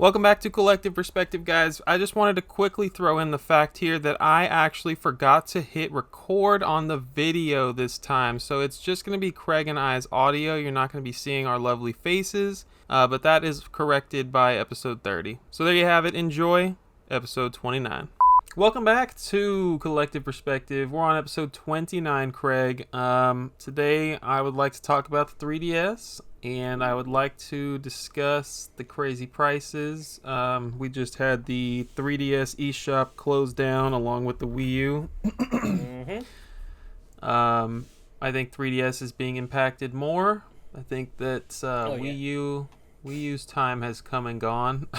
Welcome back to Collective Perspective, guys. I just wanted to quickly throw in the fact here that I actually forgot to hit record on the video this time. So it's just going to be Craig and I's audio. You're not going to be seeing our lovely faces, but that is corrected by episode 30. So there you have it. Enjoy episode 29. Welcome back to Collective Perspective. We're on episode 29, Craig. Today I would like to talk about the 3DS, and I would like to discuss the crazy prices. We just had the 3DS eShop closed down along with the Wii U. I think 3DS is being impacted more. I think that Wii U's time has come and gone.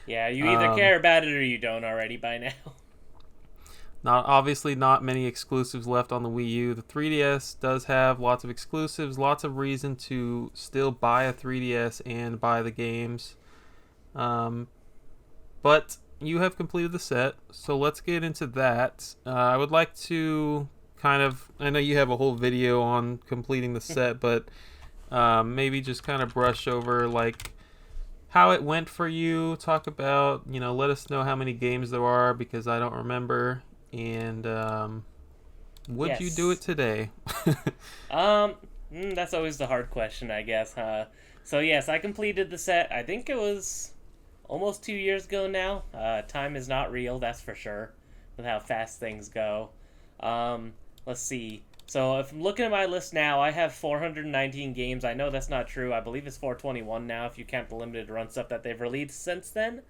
Yeah, you either care about it or you don't already by now. Obviously not many exclusives left on the Wii U. The 3DS does have lots of exclusives, lots of reason to still buy a 3DS and buy the games. But you have completed the set, so let's get into that. I would like to I know you have a whole video on completing the set, but maybe just kind of brush over how it went for you. Talk about, let us know how many games there are, because I don't remember. And would you do it today? That's always the hard question, I guess. So yes, I completed the set. I think it was almost 2 years ago now. Time is not real, that's for sure, with how fast things go. Let's see. So if I'm looking at my list now, I have 419 games. I know that's not true. I believe it's 421 now if you count the limited run stuff that they've released since then.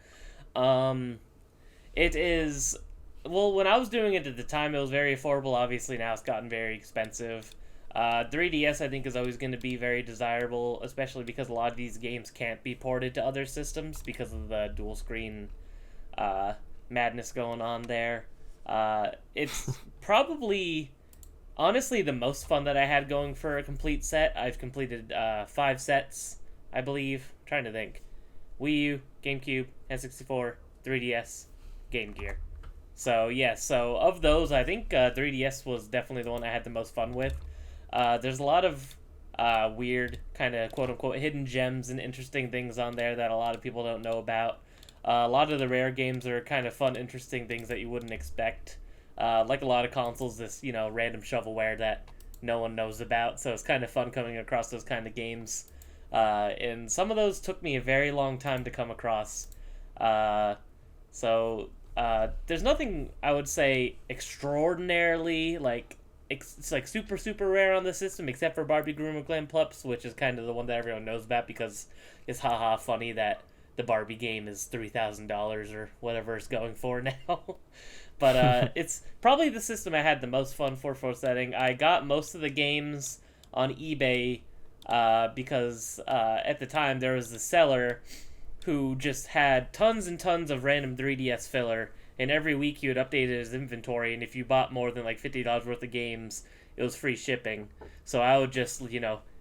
It is... Well, when I was doing it at the time, it was very affordable. Obviously, now it's gotten very expensive. 3DS, I think, is always going to be very desirable, especially because a lot of these games can't be ported to other systems because of the dual screen madness going on there. It's probably... Honestly, the most fun that I had going for a complete set. I've completed 5 sets, I believe. I'm trying to think. Wii U, GameCube, N64, 3DS, Game Gear. So, so of those, I think 3DS was definitely the one I had the most fun with. There's a lot of weird, kind of quote-unquote hidden gems and interesting things on there that a lot of people don't know about. A lot of the rare games are kind of fun, interesting things that you wouldn't expect. Like a lot of consoles, this, random shovelware that no one knows about. So it's kind of fun coming across those kind of games. And some of those took me a very long time to come across. There's nothing, I would say, extraordinarily, it's super, super rare on the system, except for Barbie Groomer Glam Plups, which is kind of the one that everyone knows about because it's haha funny that the Barbie game is $3,000 or whatever it's going for now. But it's probably the system I had the most fun for setting. I got most of the games on eBay because at the time there was a seller who just had tons and tons of random 3DS filler, and every week he would update his inventory, and if you bought more than $50 worth of games, it was free shipping. So I would just,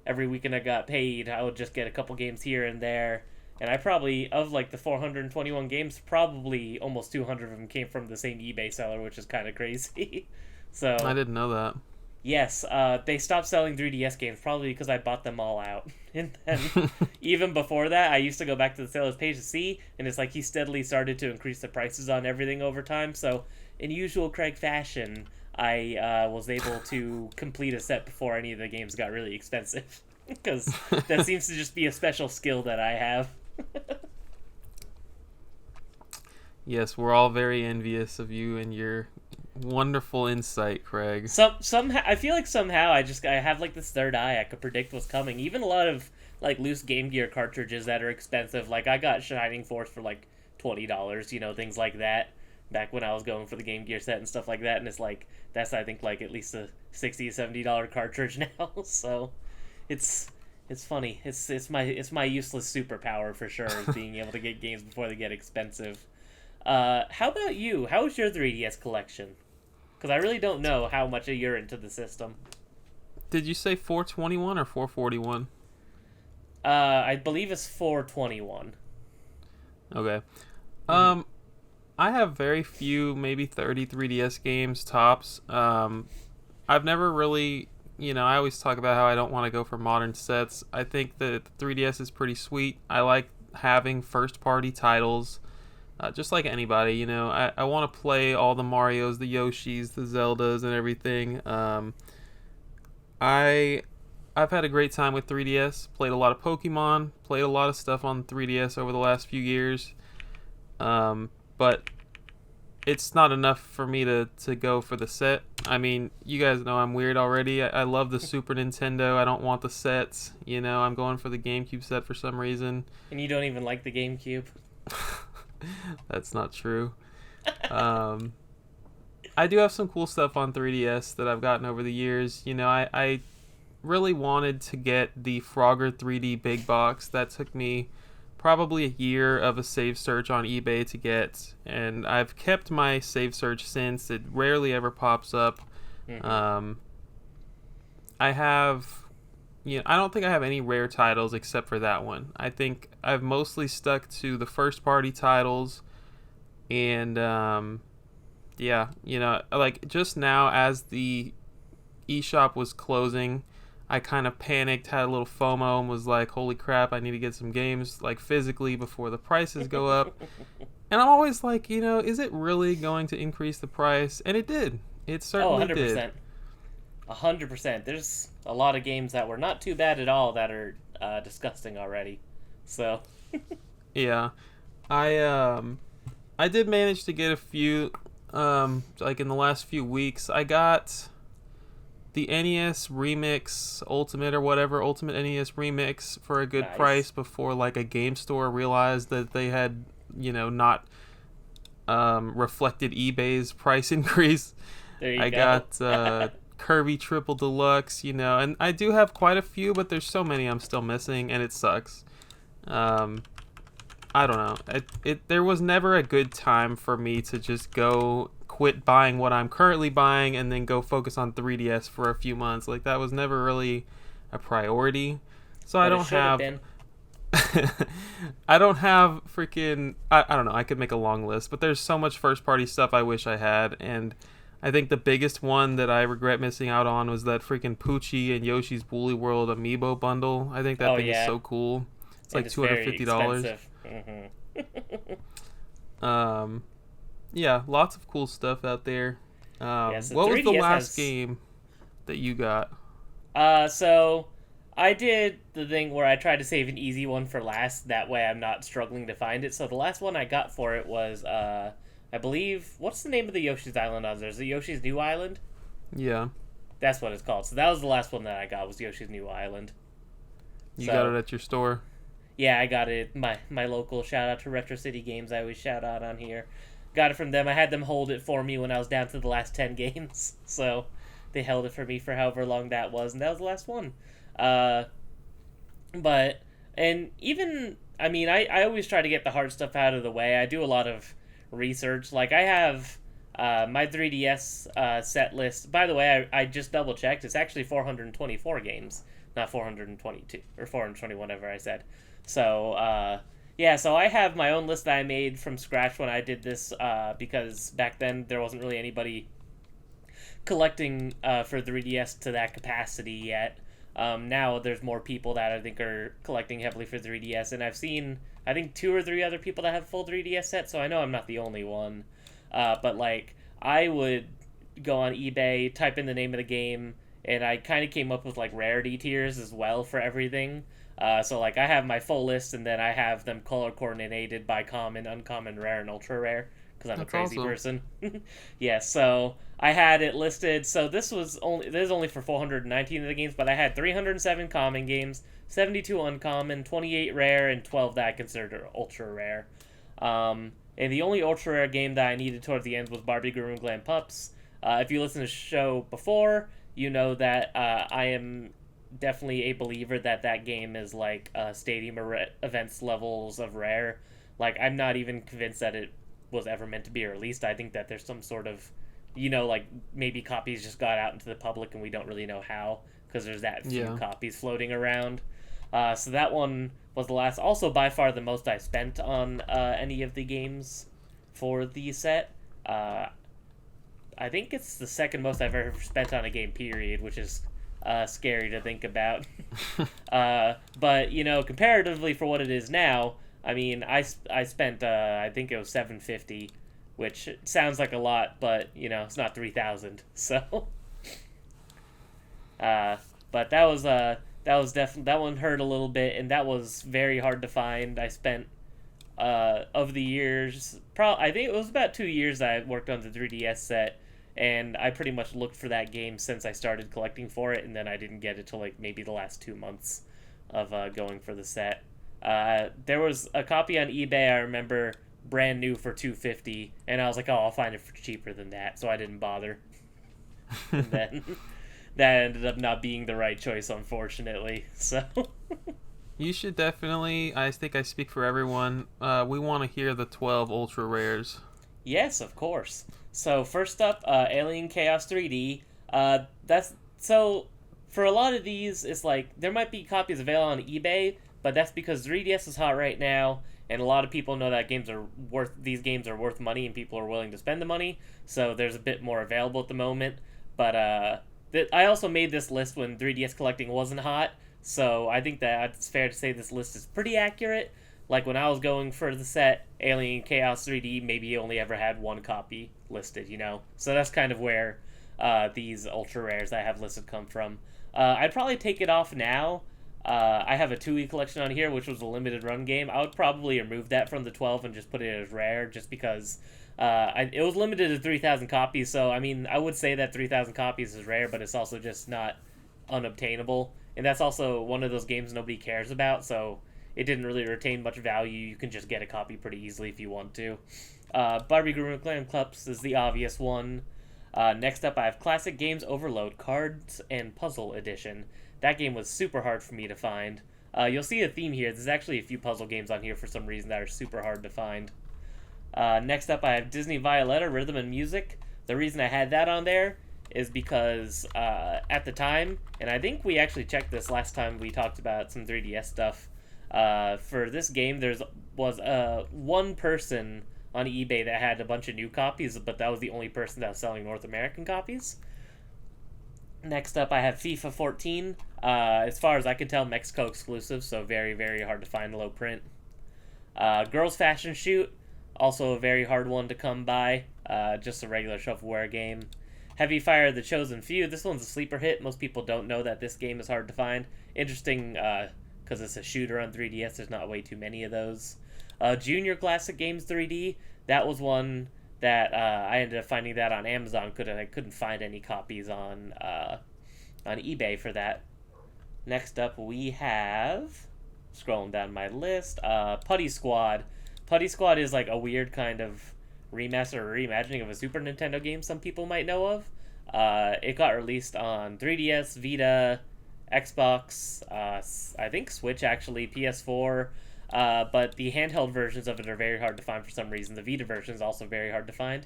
every weekend I got paid, I would just get a couple games here and there. And I probably, of the 421 games, probably almost 200 of them came from the same eBay seller, which is kind of crazy. So I didn't know that. Yes, they stopped selling 3DS games, probably because I bought them all out. And then, even before that, I used to go back to the seller's page to see, and it's he steadily started to increase the prices on everything over time. So, in usual Craig fashion, I was able to complete a set before any of the games got really expensive. Because that seems to just be a special skill that I have. Yes, we're all very envious of you and your wonderful insight, Craig. Somehow I feel like somehow I have this third eye. I could predict what's coming. Even a lot of loose Game Gear cartridges that are expensive. I got Shining Force for $20, things like that. Back when I was going for the Game Gear set and stuff like that, and it's that's I think at least a $60-$70 cartridge now. So it's funny. It's my useless superpower for sure, is being able to get games before they get expensive. How about you? How was your 3DS collection? Because I really don't know how much you're into the system. Did you say 421 or 441? I believe it's 421. Okay. I have very few, maybe 30 3DS games tops. I've never really, I always talk about how I don't want to go for modern sets. I think that the 3DS is pretty sweet. I like having first-party titles. Just like anybody, you know, I want to play all the Marios, the Yoshis, the Zeldas, and everything. I've had a great time with 3DS. Played a lot of Pokemon. Played a lot of stuff on 3DS over the last few years. But it's not enough for me to go for the set. I mean, you guys know I'm weird already. I love the Super Nintendo. I don't want the sets. You know, I'm going for the GameCube set for some reason. And you don't even like the GameCube? That's not true. I do have some cool stuff on 3DS that I've gotten over the years. You know, I really wanted to get the Frogger 3D big box. That took me probably a year of a save search on eBay to get, and I've kept my save search since. It rarely ever pops up. I have, you know, I don't think I have any rare titles except for that one. I think I've mostly stuck to the first party titles, and yeah, you know, like just now as the eShop was closing, I kind of panicked, had a little FOMO, and was like, holy crap, I need to get some games like physically before the prices go up. And I'm always like, you know, is it really going to increase the price? And it did. It certainly 100%. did. 100%. There's a lot of games that were not too bad at all that are disgusting already. So Yeah. I did manage to get a few like in the last few weeks. I got the NES Remix Ultimate or whatever, Ultimate NES Remix for a good price before like a game store realized that they had, you know, not reflected eBay's price increase. there you I go. got Kirby Triple Deluxe, you know, and I do have quite a few, but there's so many I'm still missing, and it sucks. I don't know. There was never a good time for me to just go quit buying what I'm currently buying and then go focus on 3DS for a few months. Like, that was never really a priority. So But I it don't should have have been. I don't have freaking I don't know, I could make a long list, but there's so much first party stuff I wish I had, and I think the biggest one that I regret missing out on was that freaking Poochie and Yoshi's Woolly World amiibo bundle. I think that thing is so cool. It's like $250. Yeah, lots of cool stuff out there. So what was the 3DS last game that you got? So I did the thing where I tried to save an easy one for last. That way I'm not struggling to find it. So the last one I got for it was, I believe, what's the name of the Yoshi's Island on there? Is it Yoshi's New Island? Yeah. That's what it's called. So that was the last one that I got, was Yoshi's New Island. You got it at your store? Yeah, I got it. My local shout out to Retro City Games. I always shout out on here. Got it from them. I had them hold it for me when I was down to the last 10 games. So they held it for me for however long that was, and that was the last one. But, and even, I mean, I always try to get the hard stuff out of the way. I do a lot of research. Like, I have my 3DS set list. By the way, I just double checked. It's actually 424 games, not 422 or 420, whatever I said. So, yeah, so I have my own list that I made from scratch when I did this, because back then there wasn't really anybody collecting for 3DS to that capacity yet. Now there's more people that I think are collecting heavily for 3DS, and I've seen, I think, 2 or 3 other people that have full 3DS sets, so I know I'm not the only one. But, like, I would go on eBay, type in the name of the game, and I kind of came up with, like, rarity tiers as well for everything. So, like, I have my full list, and then I have them color-coordinated by common, uncommon, rare, and ultra-rare, because I'm a crazy person. Yeah, so I had it listed. So this is only for 419 of the games, but I had 307 common games, 72 uncommon, 28 rare, and 12 that I considered ultra-rare. And the only ultra-rare game that I needed towards the end was Barbie Guru and Glam Pups. If you listen to the show before, you know that I am definitely a believer that game is like stadium events levels of rare. Like, I'm not even convinced that it was ever meant to be released. I think that there's some sort of, you know, like, maybe copies just got out into the public and we don't really know how, because there's that few copies floating around. So that one was the last. Also, by far the most I spent on any of the games for the set. I think it's the second most I've ever spent on a game, period, which is scary to think about. But, you know, comparatively for what it is now, I mean, I spent I think it was 750, which sounds like a lot, but it's not 3,000. So, uh, but that was definitely, that one hurt a little bit, and that was very hard to find. I spent of the years, I think it was about 2 years that I worked on the 3DS set, and I pretty much looked for that game since I started collecting for it, and then I didn't get it till like maybe the last 2 months of going for the set. There was a copy on eBay I remember brand new for 250, and I was like, oh, I'll find it for cheaper than that, so I didn't bother. And then that ended up not being the right choice, unfortunately. So You should definitely, I think I speak for everyone, we want to hear the 12 ultra rares. yes, of course. So first up, Alien Chaos 3D. That's so for a lot of these, it's like there might be copies available on eBay, but that's because 3DS is hot right now, and a lot of people know that these games are worth money, and people are willing to spend the money. So there's a bit more available at the moment. But I also made this list when 3DS collecting wasn't hot, so I think that it's fair to say this list is pretty accurate. Like when I was going for the set, Alien Chaos 3D maybe only ever had one copy listed, So that's kind of where these ultra rares I have listed come from. I'd probably take it off now. I have a 2E collection on here, which was a limited run game. I would probably remove that from the 12 and just put it as rare, just because it was limited to 3,000 copies. So, I mean, I would say that 3,000 copies is rare, but it's also just not unobtainable. And that's also one of those games nobody cares about, so it didn't really retain much value. You can just get a copy pretty easily if you want to. Barbie Guru Clan Clubs is the obvious one. Next up, I have Classic Games Overload Cards and Puzzle Edition. That game was super hard for me to find. You'll see a theme here. There's actually a few puzzle games on here for some reason that are super hard to find. Next up, I have Disney Violetta Rhythm and Music. The reason I had that on there is because at the time, and I think we actually checked this last time we talked about some 3DS stuff, for this game was one person on eBay that had a bunch of new copies, but that was the only person that was selling North American copies. Next up, I have FIFA 14. As far as I can tell, Mexico exclusive, so very, very hard to find low print. Girls Fashion Shoot, also a very hard one to come by. Just a regular shovelware game. Heavy Fire: The Chosen Few. This one's a sleeper hit. Most people don't know that this game is hard to find. Interesting, because it's a shooter on 3DS. There's not way too many of those. Junior Classic Games 3D. That was one that I ended up finding that on Amazon. I couldn't find any copies on eBay for that. Next up, we have, scrolling down my list, Putty Squad. Putty Squad is like a weird kind of remaster or reimagining of a Super Nintendo game some people might know of. It got released on 3DS, Vita, Xbox, I think Switch actually, PS4, but the handheld versions of it are very hard to find for some reason. The Vita version is also very hard to find.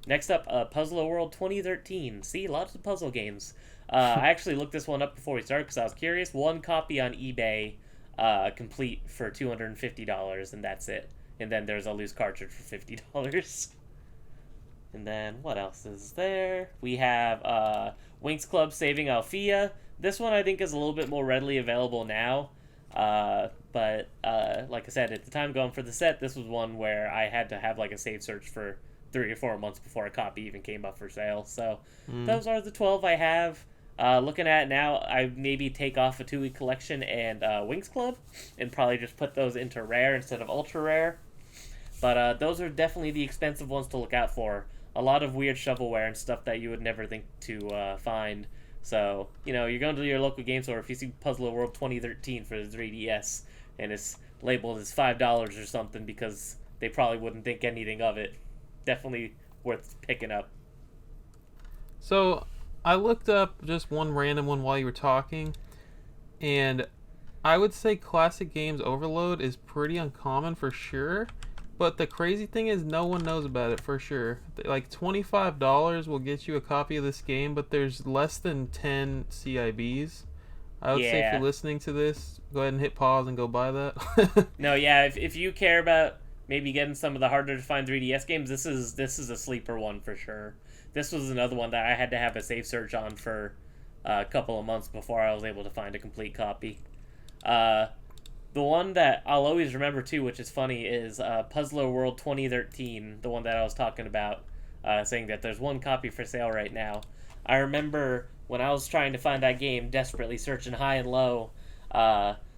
Next up, Puzzle World 2013. See, lots of puzzle games. I actually looked this one up before we started because I was curious. One copy on eBay, complete for $250, and that's it. And then there's a loose cartridge for $50. And then what else is there? We have Winx Club Saving Althea. This one I think is a little bit more readily available now. But like I said, at the time going for the set, this was one where I had to have like a save search for 3 or 4 months before a copy even came up for sale. So those are the 12 I have. Looking at it now, I maybe take off a 2-week collection and Winx Club and probably just put those into rare instead of ultra rare. But those are definitely the expensive ones to look out for. A lot of weird shovelware and stuff that you would never think to find. So, you're going to your local game store. If you see Puzzle World 2013 for the 3DS and it's labeled as $5 or something because they probably wouldn't think anything of it, definitely worth picking up. So, I looked up just one random one while you were talking, and I would say Classic Games Overload is pretty uncommon for sure. But the crazy thing is no one knows about it for sure. Like $25 will get you a copy of this game, but there's less than 10 CIBs. I would say if you're listening to this, go ahead and hit pause and go buy that. No, yeah, if you care about maybe getting some of the harder to find 3DS games, this is a sleeper one for sure. This was another one that I had to have a save search on for a couple of months before I was able to find a complete copy. The one that I'll always remember too, which is funny, is Puzzler World 2013, the one that I was talking about, saying that there's one copy for sale right now. I remember when I was trying to find that game, desperately searching high and low,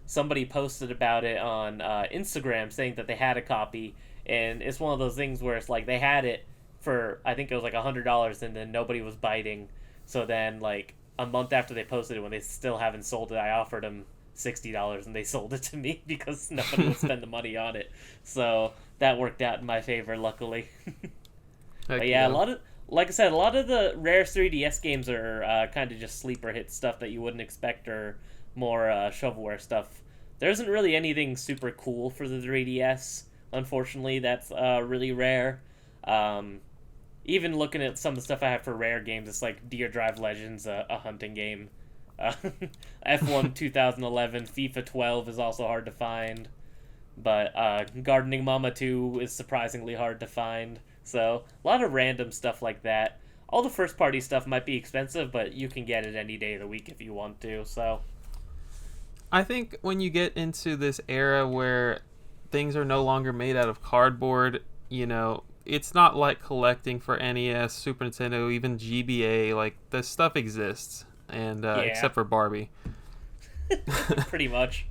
somebody posted about it on Instagram saying that they had a copy, and it's one of those things where it's like they had it for, I think it was like $100, and then nobody was biting. So then, like, a month after they posted it, when they still haven't sold it, I offered them $60 and they sold it to me because nobody would spend the money on it. So that worked out in my favor, luckily. But yeah, a lot of, like I said, a lot of the rare 3DS games are kind of just sleeper hit stuff that you wouldn't expect, or more shovelware stuff. There isn't really anything super cool for the 3DS, unfortunately. That's really rare. Even looking at some of the stuff I have for rare games, it's like Deer Drive Legends, a hunting game. F1 2011, FIFA 12 is also hard to find. But Gardening Mama 2 is surprisingly hard to find. So, a lot of random stuff like that. All the first-party stuff might be expensive, but you can get it any day of the week if you want to, so... I think when you get into this era where things are no longer made out of cardboard, you know, it's not like collecting for NES, Super Nintendo, even GBA. Like, this stuff exists, and except for Barbie. Pretty much.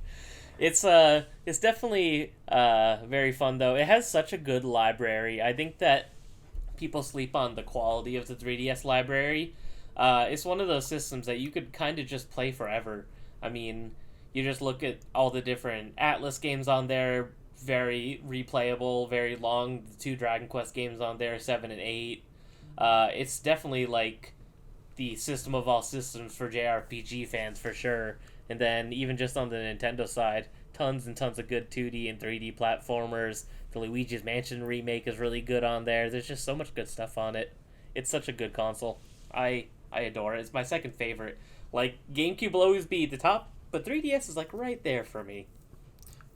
It's definitely very fun, though. It has such a good library. I think that people sleep on the quality of the 3DS library. It's one of those systems that you could kind of just play forever. I mean, you just look at all the different Atlas games on there, very replayable, very long. The 2 Dragon Quest games on there, 7 and 8. It's definitely like the system of all systems for JRPG fans for sure. And then even just on the Nintendo side, tons and tons of good 2D and 3D platformers. The Luigi's Mansion remake is really good on there. There's just so much good stuff on it. It's such a good console. I adore it. It's my second favorite. Like, GameCube will always be the top, but 3DS is like right there for me.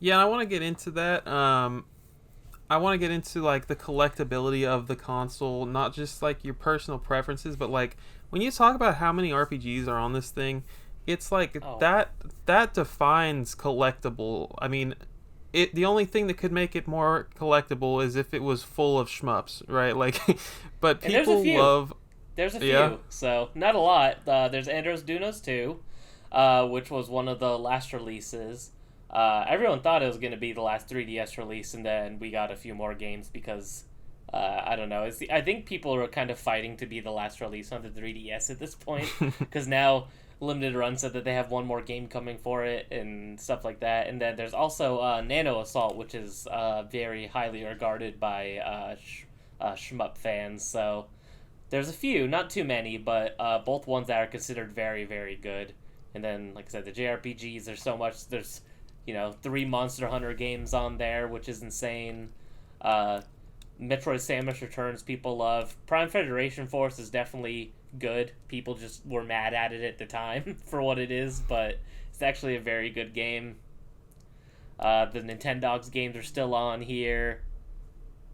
Yeah, and I want to get into that. I want to get into like the collectability of the console, not just like your personal preferences, but like when you talk about how many RPGs are on this thing, it's like that defines collectible. I mean, the only thing that could make it more collectible is if it was full of shmups, right? Like, but people love. There's a few, so not a lot. There's Andros Dunos 2, which was one of the last releases. Everyone thought it was going to be the last 3DS release, and then we got a few more games because, I don't know. I think people are kind of fighting to be the last release on the 3DS at this point, because now Limited Run said that they have one more game coming for it and stuff like that. And then there's also Nano Assault, which is very highly regarded by shmup fans, so there's a few, not too many, but both ones that are considered very, very good. And then, like I said, the JRPGs, there's so much. There's, 3 Monster Hunter games on there, which is insane. Metroid Samus Returns, people love. Prime Federation Force is definitely good. People just were mad at it at the time for what it is, but it's actually a very good game. The Nintendogs games are still on here.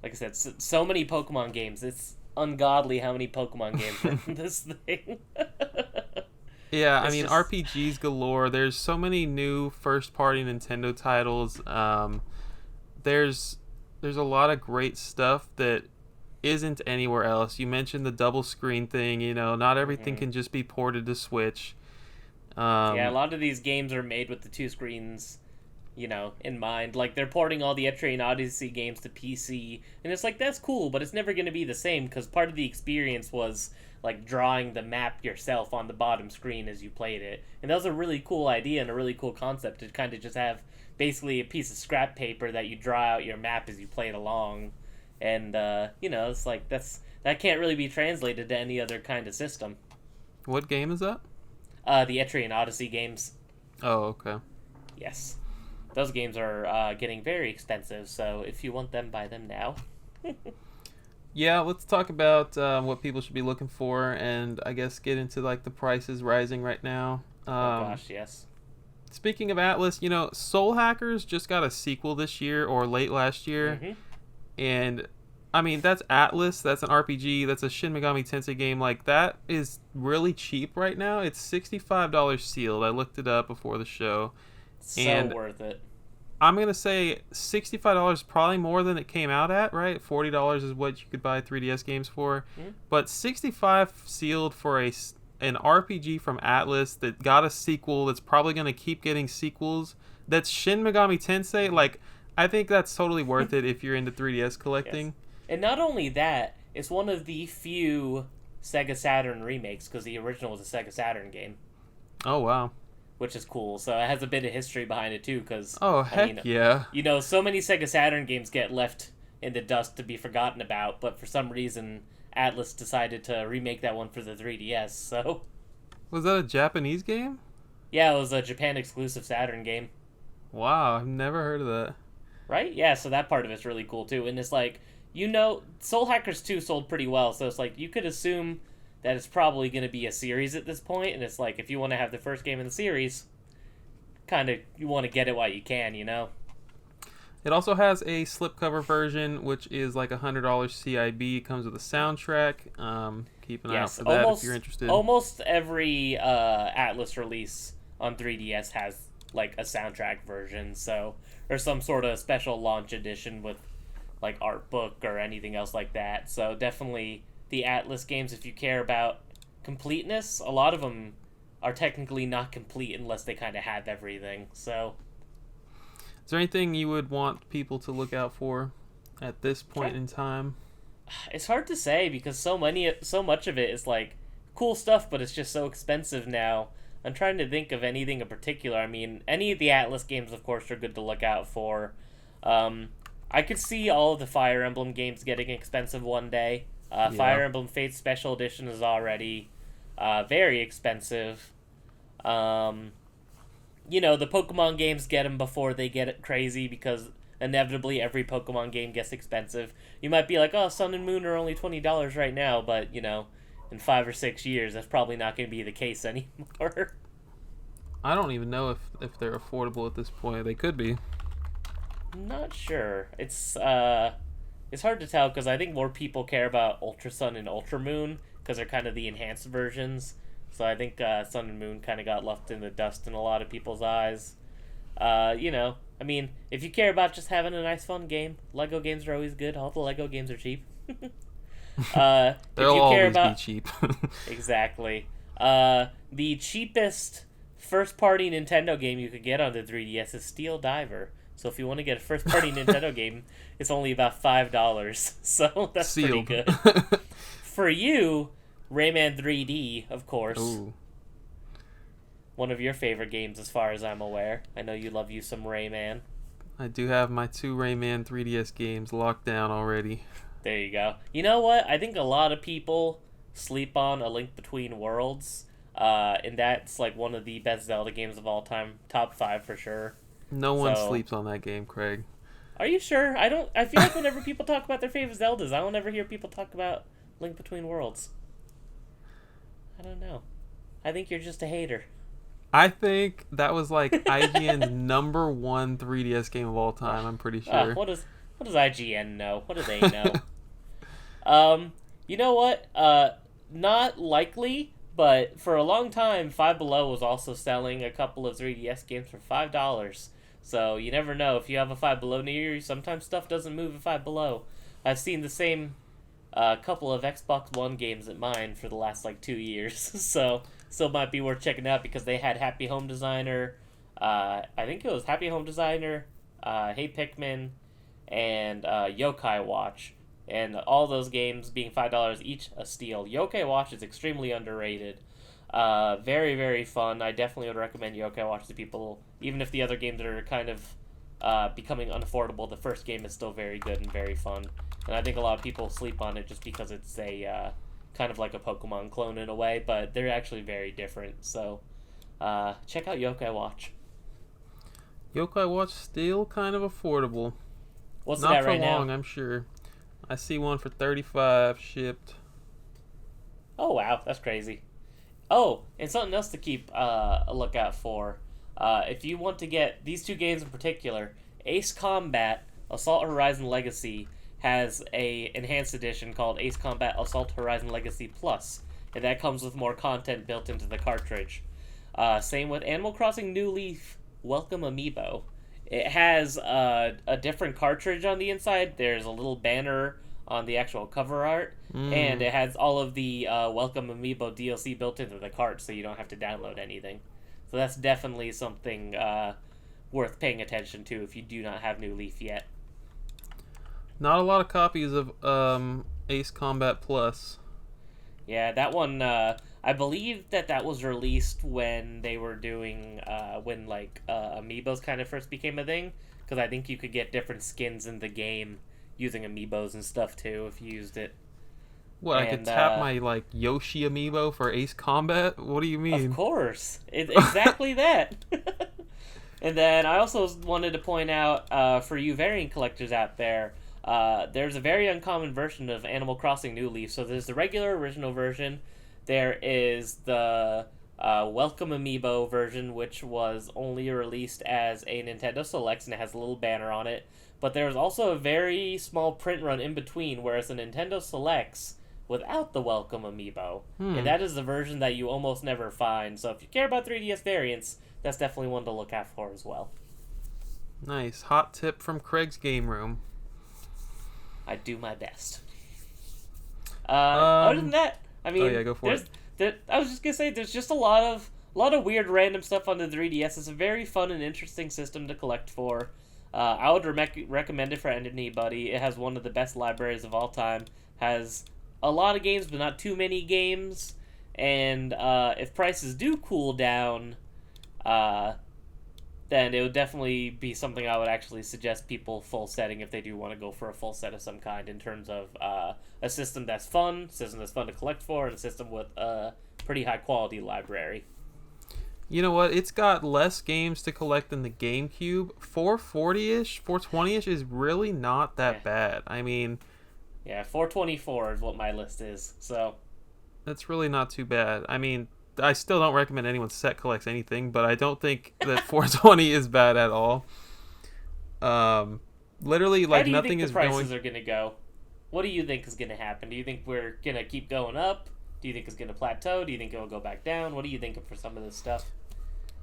Like I said, so many Pokemon games. It's ungodly how many Pokemon games are on this thing. Yeah, I mean, RPGs galore. There's so many new first-party Nintendo titles. There's a lot of great stuff that isn't anywhere else. You mentioned the double screen thing. Not everything can just be ported to Switch. Yeah, a lot of these games are made with the 2 screens, in mind. Like, they're porting all the Etrian Odyssey games to PC, and it's like, that's cool, but it's never going to be the same, because part of the experience was, like, drawing the map yourself on the bottom screen as you played it. And that was a really cool idea and a really cool concept, to kind of just have basically a piece of scrap paper that you draw out your map as you play it along. And, it's like, that can't really be translated to any other kind of system. What game is that? The Etrian Odyssey games. Oh, okay. Yes. Those games are getting very expensive, so if you want them, buy them now. Yeah, let's talk about what people should be looking for, and I guess get into like the prices rising right now. Oh gosh, yes. Speaking of Atlas, Soul Hackers just got a sequel this year or late last year, and I mean that's Atlas. That's an RPG. That's a Shin Megami Tensei game. Like that is really cheap right now. It's $65 sealed. I looked it up before the show. So worth it. I'm gonna say $65 probably more than it came out at, right? $40 is what you could buy 3DS games for, but 65 sealed for an RPG from Atlas that got a sequel that's probably gonna keep getting sequels. That's Shin Megami Tensei. Like, I think that's totally worth it if you're into 3DS collecting. Yes. And not only that, it's one of the few Sega Saturn remakes because the original was a Sega Saturn game. Oh wow. Which is cool. So it has a bit of history behind it too, because yeah. You know, so many Sega Saturn games get left in the dust to be forgotten about, but for some reason Atlas decided to remake that one for the 3DS. So was that a Japanese game? yeah, it was a Japan exclusive Saturn game. Wow, I've never heard of that. Right? Yeah, so that part of it's really cool too. And it's like, you know, Soul Hackers 2 sold pretty well, so it's like you could assume that it's probably going to be a series at this point, and it's like if you want to have the first game in the series, kind of you want to get it while you can, you know. It also has a slipcover version, which is like $100 CIB. It comes with a soundtrack. Keep an eye out for that if you're interested. Almost every Atlas release on 3DS has like a soundtrack version, so or some sort of special launch edition with like art book or anything else like that. So definitely the Atlas games, if you care about completeness, a lot of them are technically not complete unless they kind of have everything. So is there anything you would want people to look out for at this point in time? It's hard to say because so much of it is like cool stuff, but it's just so expensive now. I'm trying to think of anything in particular. I mean, any of the Atlas games, of course, are good to look out for. I could see all of the Fire Emblem games getting expensive one day. Fire Emblem Fates Special Edition is already very expensive. You know, the Pokemon games get them before they get crazy because inevitably every Pokemon game gets expensive. You might be like, oh, Sun and Moon are only $20 right now, but, you know, in 5 or 6 years, that's probably not going to be the case anymore. I don't even know if they're affordable at this point. They could be. I'm not sure. It's hard to tell because I think more people care about Ultra Sun and Ultra Moon because they're kind of the enhanced versions. So I think Sun and Moon kind of got left in the dust in a lot of people's eyes. You know, I mean, if you care about just having a nice, fun game, Lego games are always good. All the Lego games are cheap. They'll always be cheap. Exactly. The cheapest first-party Nintendo game you could get on the 3DS is Steel Diver. So if you want to get a first-party Nintendo game, it's only about $5. So that's Sealed. pretty good. For you, Rayman 3D, of course. Ooh. One of your favorite games as far as I'm aware. I know you love you some Rayman. I do have my 2 Rayman 3DS games locked down already. There you go. You know what? I think a lot of people sleep on A Link Between Worlds. And that's like one of the best Zelda games of all time. Top 5 for sure. No one sleeps on that game, Craig. Are you sure? I feel like whenever people talk about their favorite Zeldas, I don't ever hear people talk about Link Between Worlds. I don't know. I think you're just a hater. I think that was like IGN's number 1 3DS game of all time. I'm pretty sure. What does IGN know? What do they know? You know what? Not likely, but for a long time, Five Below was also selling a couple of 3DS games for $5. So you never know. If you have a Five Below near you, sometimes stuff doesn't move at Five Below. I've seen the same couple of Xbox One games at mine for the last like 2 years. So still might be worth checking out because they had Happy Home Designer. I think it was Happy Home Designer, Hey Pikmin, and Yokai Watch. And all those games being $5 each a steal. Yokai Watch is extremely underrated. Very, very fun. I definitely would recommend Yokai Watch to people. Even if the other games are kind of becoming unaffordable, the first game is still very good and very fun. And I think a lot of people sleep on it just because it's a kind of like a Pokemon clone in a way, but they're actually very different. So check out Yokai Watch. Yokai Watch still kind of affordable. What's Not that for right long, now? I'm sure. I see one for $35 shipped. Oh wow, that's crazy. Oh, and something else to keep a lookout for. If you want to get these 2 games in particular, Ace Combat Assault Horizon Legacy has a enhanced edition called Ace Combat Assault Horizon Legacy Plus, and that comes with more content built into the cartridge. Same with Animal Crossing New Leaf Welcome Amiibo. It has a different cartridge on the inside. There's a little banner on the actual cover art, and Mm. it has all of the Welcome Amiibo DLC built into the cart, so you don't have to download anything. So that's definitely something worth paying attention to if you do not have New Leaf yet. Not a lot of copies of Ace Combat Plus. Yeah, that one. I believe that was released when they were doing when amiibos kind of first became a thing. Because I think you could get different skins in the game using amiibos and stuff too if you used it. What, I could And tap my like Yoshi amiibo for Ace Combat? What do you of mean? course, exactly that. And then I also wanted to point out for you variant collectors out there, there's a very uncommon version of Animal Crossing New Leaf. So there's the regular original version. There is the Welcome Amiibo version, which was only released as a Nintendo Selects, and it has a little banner on it. But there's also a very small print run in between, whereas the Nintendo Selects without the Welcome Amiibo. And that is the version that you almost never find. So if you care about 3DS variants, that's definitely one to look out for as well. Nice. Hot tip from Craig's Game Room. I do my best. Um, Other than that, I mean, oh yeah, go for it. I was just gonna say, there's just a lot of weird random stuff on the 3DS. It's a very fun and interesting system to collect for. I would recommend it for anybody. It has one of the best libraries of all time. Has a lot of games, but not too many games. And if prices do cool down, then it would definitely be something I would actually suggest people full setting if they do want to go for a full set of some kind in terms of a system that's fun, to collect for, and a system with a pretty high quality library. You know what? It's got less games to collect than the GameCube. 440-ish, 420-ish is really not that bad. I mean... Yeah, 424 is what my list is, so... That's really not too bad. I mean, I still don't recommend anyone set collects anything, but I don't think that 420 is bad at all. Literally, like, nothing is going... How do you think the prices are going to go? What do you think is going to happen? Do you think we're going to keep going up? Do you think it's going to plateau? Do you think it will go back down? What are you thinking for some of this stuff?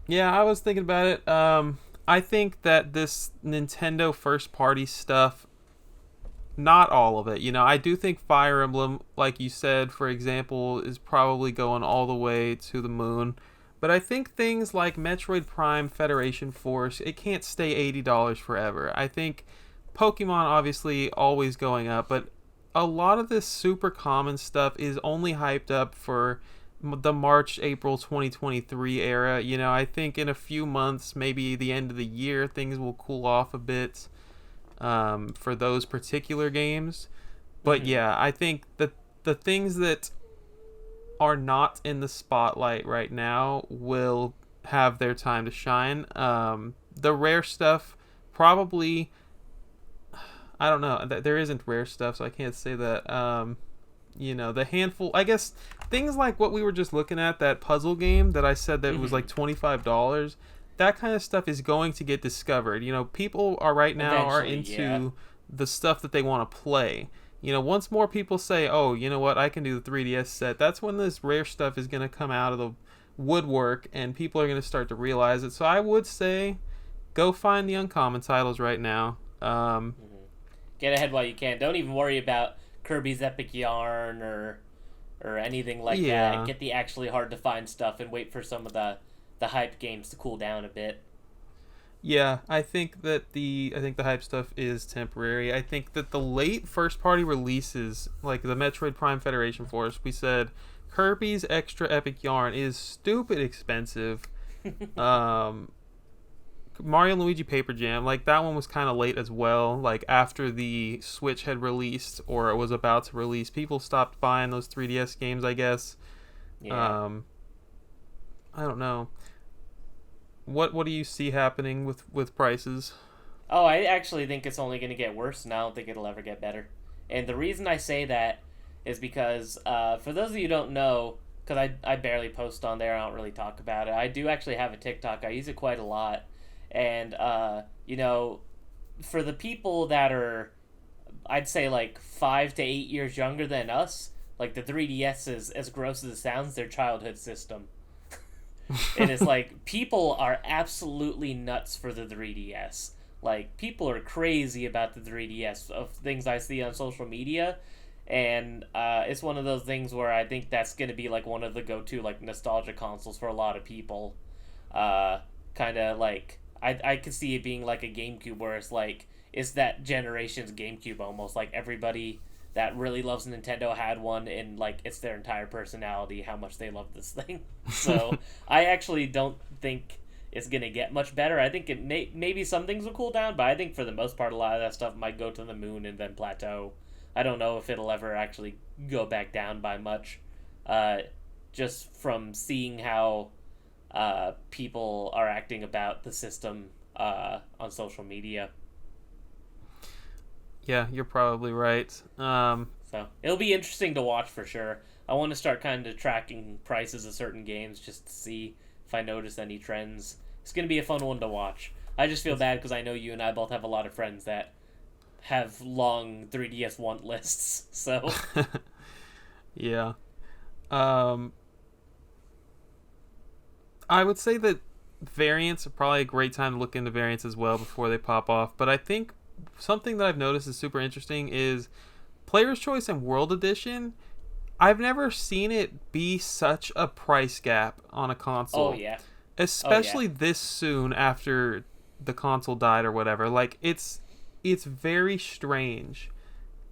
Yeah, I was thinking about it. I think that this Nintendo first-party stuff, not all of it. You know, I do think Fire Emblem, like you said, for example, is probably going all the way to the moon. But I think things like Metroid Prime Federation Force, it can't stay $80 forever. I think Pokemon, obviously, always going up, but a lot of this super common stuff is only hyped up for the March, April 2023 era. You know, I think in a few months, maybe the end of the year, things will cool off a bit for those particular games. But yeah, I think that the things that are not in the spotlight right now will have their time to shine. The rare stuff probably... I don't know. There isn't rare stuff, so I can't say that. You know, the handful... I guess things like what we were just looking at, that puzzle game that I said that was like $25, that kind of stuff is going to get discovered. You know, people are right now are into the stuff that they want to play. You know, once more people say, oh, you know what, I can do the 3DS set, that's when this rare stuff is going to come out of the woodwork and people are going to start to realize it. So I would say go find the uncommon titles right now. Get ahead while you can. Don't even worry about Kirby's Epic Yarn or anything like that. Get the actually hard to find stuff and wait for some of the hype games to cool down a bit. Yeah, I think that the hype stuff is temporary. I think that the late first party releases, like the Metroid Prime Federation Force, we said Kirby's Extra Epic Yarn is stupid expensive. Mario and Luigi Paper Jam, like that one was kind of late as well. Like after the Switch had released or it was about to release, people stopped buying those 3DS games, I guess. Yeah. I don't know. What do you see happening with prices? Oh, I actually think it's only going to get worse, and I don't think it'll ever get better. And the reason I say that is because, for those of you who don't know, because I barely post on there, I don't really talk about it, I do actually have a TikTok. I use it quite a lot. And, you know, for the people that are, I'd say, like, 5 to 8 years younger than us, like, the 3DS is, as gross as it sounds, their childhood system. And it's like, people are absolutely nuts for the 3DS. Like, people are crazy about the 3DS of things I see on social media. And it's one of those things where I think that's going to be like one of the go-to like nostalgia consoles for a lot of people. Kind of like, I could see it being like a GameCube, where it's like, it's that generation's GameCube almost. Like, everybody that really loves Nintendo had one, and like, it's their entire personality how much they love this thing. So I actually don't think it's gonna get much better. I think maybe some things will cool down, but I think for the most part, a lot of that stuff might go to the moon and then plateau. I don't know if it'll ever actually go back down by much, just from seeing how people are acting about the system on social media. Yeah, you're probably right. So it'll be interesting to watch for sure. I want to start kind of tracking prices of certain games just to see if I notice any trends. It's going to be a fun one to watch. I just feel bad because I know you and I both have a lot of friends that have long 3DS want lists. So yeah. I would say that variants are probably a great time to look into variants as well before they pop off. But I think something that I've noticed is super interesting is Player's Choice and World Edition. I've never seen it be such a price gap on a console. Oh yeah. Especially this soon after the console died or whatever. Like, it's very strange.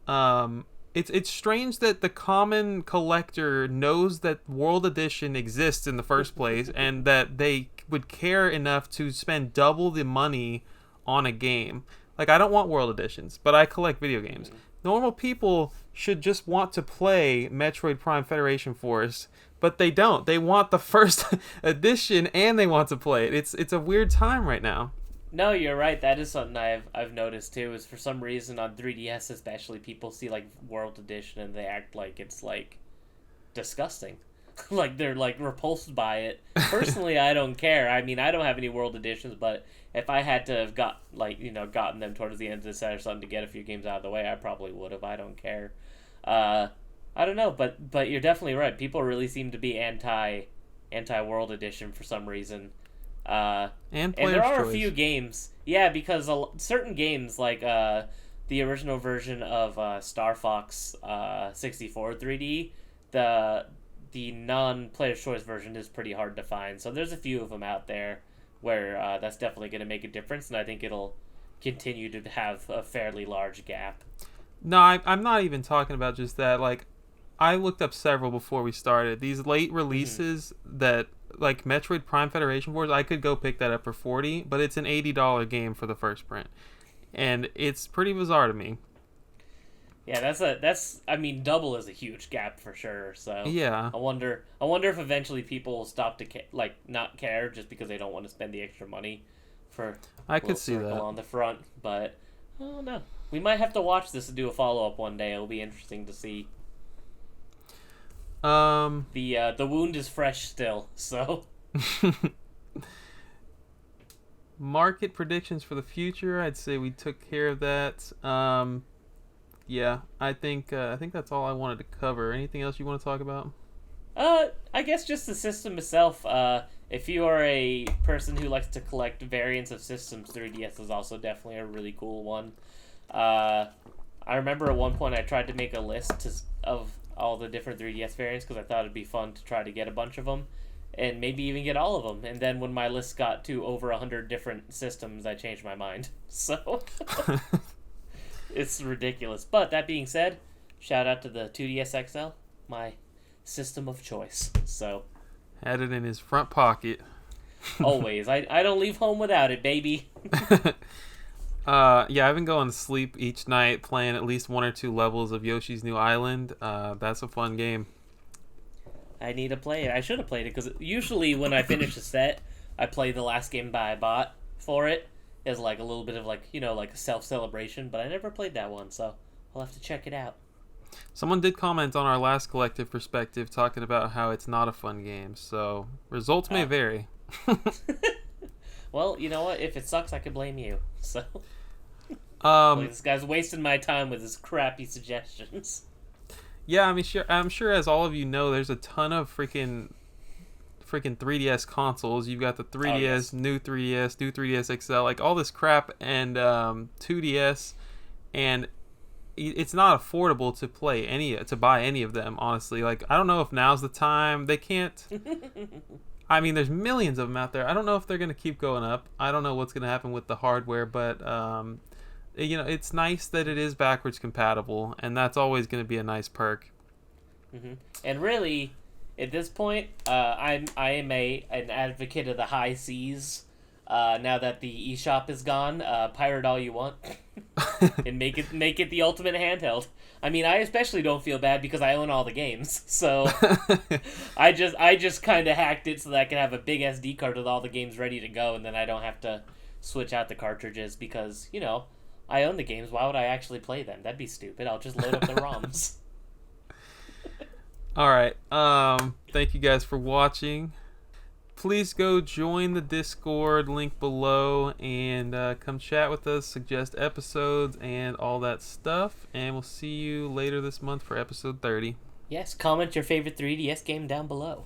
It's strange that the common collector knows that World Edition exists in the first place, and that they would care enough to spend double the money on a game. Like, I don't want World Editions, but I collect video games. Normal people should just want to play Metroid Prime Federation Force, but they don't. They want the first edition and they want to play it. It's a weird time right now. No, you're right. That is something I've noticed too. Is for some reason on 3DS especially, people see like World Edition and they act like it's like disgusting. Like they're like repulsed by it. Personally, I don't care. I mean, I don't have any World Editions, but if I had to have gotten them towards the end of the set or something to get a few games out of the way, I probably would have. I don't care. I don't know, but you're definitely right. People really seem to be anti World Edition for some reason. And there are choice. a few games, yeah, because certain games like the original version of Star Fox 64 3D, the non-Player's Choice version is pretty hard to find. So there's a few of them out there where that's definitely going to make a difference, and I think it'll continue to have a fairly large gap. No, I'm not even talking about just that. Like, I looked up several before we started. These late releases that, like Metroid Prime Federation Force, I could go pick that up for $40, but it's an $80 game for the first print, and it's pretty bizarre to me. Yeah, I mean, double is a huge gap for sure. So yeah, I wonder if eventually people will stop to not care just because they don't want to spend the extra money for I could see that on the front. But I don't know. We might have to watch this and do a follow up one day. It'll be interesting to see. The wound is fresh still, so. Market predictions for the future. I'd say we took care of that. Yeah, I think that's all I wanted to cover. Anything else you want to talk about? I guess just the system itself. If you are a person who likes to collect variants of systems, 3DS is also definitely a really cool one. I remember at one point I tried to make a list of all the different 3DS variants because I thought it'd be fun to try to get a bunch of them and maybe even get all of them. And then when my list got to over 100 different systems, I changed my mind. So it's ridiculous. But that being said, shout out to the 2DS XL, my system of choice. So had it in his front pocket. Always. I don't leave home without it, baby. Yeah, I've been going to sleep each night playing at least 1 or 2 levels of Yoshi's New Island. That's a fun game. I need to play it. I should have played it because usually when I finish a set, I play the last game that I bought for it as like a little bit of like a self-celebration, but I never played that one, so I'll have to check it out. Someone did comment on our last collective perspective talking about how it's not a fun game, so results may vary. Well, you know what? If it sucks, I can blame you. So this guy's wasting my time with his crappy suggestions. Yeah, I mean, I'm sure as all of you know, there's a ton of freaking freaking 3DS consoles. You've got the 3DS, yes. new 3DS, new 3DS XL, like all this crap, and 2DS, and it's not affordable to buy any of them, honestly. Like, I don't know if now's the time. They can't. I mean, there's millions of them out there. I don't know if they're going to keep going up. I don't know what's going to happen with the hardware, but it's nice that it is backwards compatible, and that's always going to be a nice perk. And really, at this point, I am an advocate of the high seas. Now that the eShop is gone, pirate all you want, and make it the ultimate handheld. I mean, I especially don't feel bad because I own all the games, so I just kind of hacked it so that I can have a big SD card with all the games ready to go, and then I don't have to switch out the cartridges because I own the games. Why would I actually play them? That'd be stupid. I'll just load up the ROMs. All right. Thank you guys for watching. Please go join the Discord link below and come chat with us, suggest episodes, and all that stuff. And we'll see you later this month for episode 30. Yes, comment your favorite 3DS game down below.